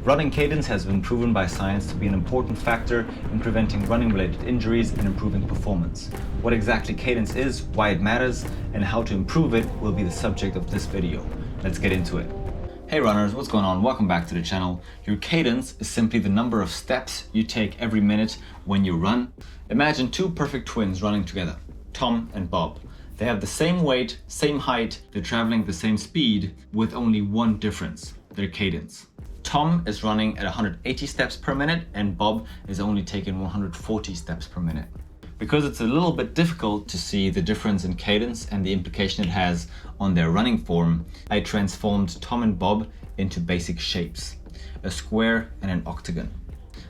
Running cadence has been proven by science to be an important factor in preventing running-related injuries and improving performance. What exactly cadence is, why it matters, and how to improve it will be the subject of this video. Let's get into it. Hey runners, what's going on? Welcome back to the channel. Your cadence is simply the number of steps you take every minute when you run. Imagine two perfect twins running together, Tom and Bob. They have the same weight, same height, they're traveling the same speed with only one difference, their cadence. Tom is running at 180 steps per minute and Bob is only taking 140 steps per minute. Because it's a little bit difficult to see the difference in cadence and the implication it has on their running form, I transformed Tom and Bob into basic shapes, a square and an octagon.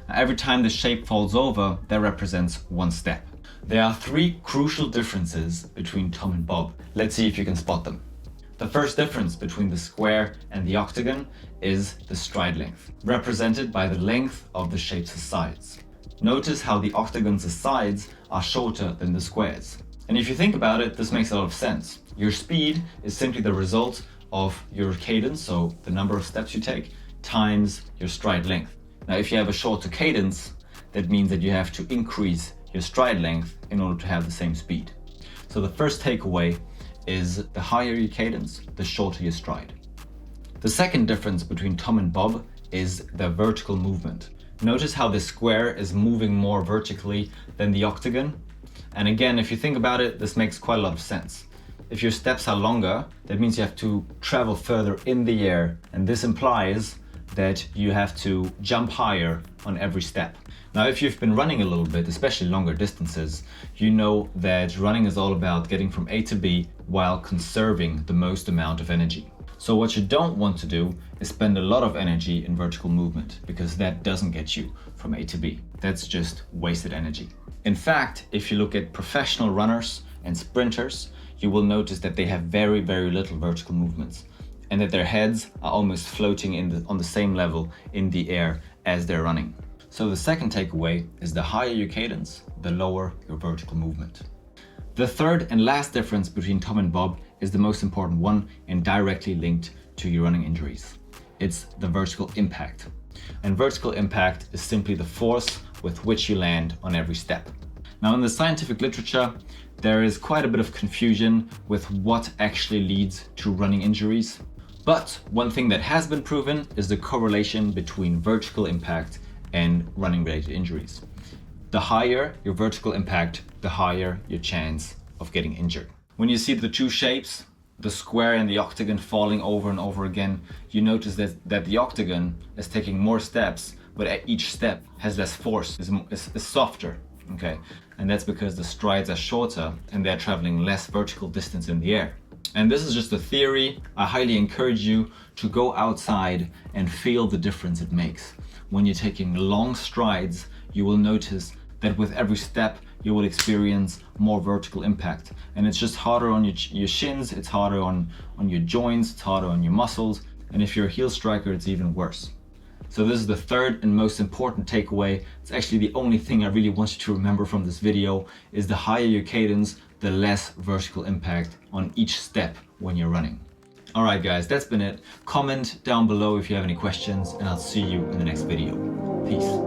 Now, every time the shape falls over, that represents one step. There are three crucial differences between Tom and Bob. Let's see if you can spot them. The first difference between the square and the octagon is the stride length, represented by the length of the shape's sides. Notice how the octagon's sides are shorter than the squares. And if you think about it, this makes a lot of sense. Your speed is simply the result of your cadence, so the number of steps you take, times your stride length. Now, if you have a shorter cadence, that means that you have to increase your stride length in order to have the same speed. So the first takeaway is the higher your cadence, the shorter your stride. The second difference between Tom and Bob is the vertical movement. Notice how the square is moving more vertically than the octagon. And again, if you think about it, this makes quite a lot of sense. If your steps are longer, that means you have to travel further in the air, and this implies that you have to jump higher on every step. Now, if you've been running a little bit, especially longer distances, you know that running is all about getting from A to B while conserving the most amount of energy. So what you don't want to do is spend a lot of energy in vertical movement, because that doesn't get you from A to B. That's just wasted energy. In fact, if you look at professional runners and sprinters, you will notice that they have very, very little vertical movements, and that their heads are almost floating on the same level in the air as they're running. So the second takeaway is the higher your cadence, the lower your vertical movement. The third and last difference between Tom and Bob is the most important one and directly linked to your running injuries. It's the vertical impact. And vertical impact is simply the force with which you land on every step. Now, in the scientific literature, there is quite a bit of confusion with what actually leads to running injuries. But one thing that has been proven is the correlation between vertical impact and running-related injuries. The higher your vertical impact, the higher your chance of getting injured. When you see the two shapes, the square and the octagon falling over and over again, you notice that the octagon is taking more steps, but at each step has less force, is softer, okay? And that's because the strides are shorter and they're traveling less vertical distance in the air. And this is just a theory. I highly encourage you to go outside and feel the difference it makes. When you're taking long strides, you will notice that with every step, you will experience more vertical impact. And it's just harder on your shins, it's harder on your joints, it's harder on your muscles. And if you're a heel striker, it's even worse. So this is the third and most important takeaway. It's actually the only thing I really want you to remember from this video, is the higher your cadence, the less vertical impact on each step when you're running. All right, guys, that's been it. Comment down below if you have any questions, and I'll see you in the next video. Peace.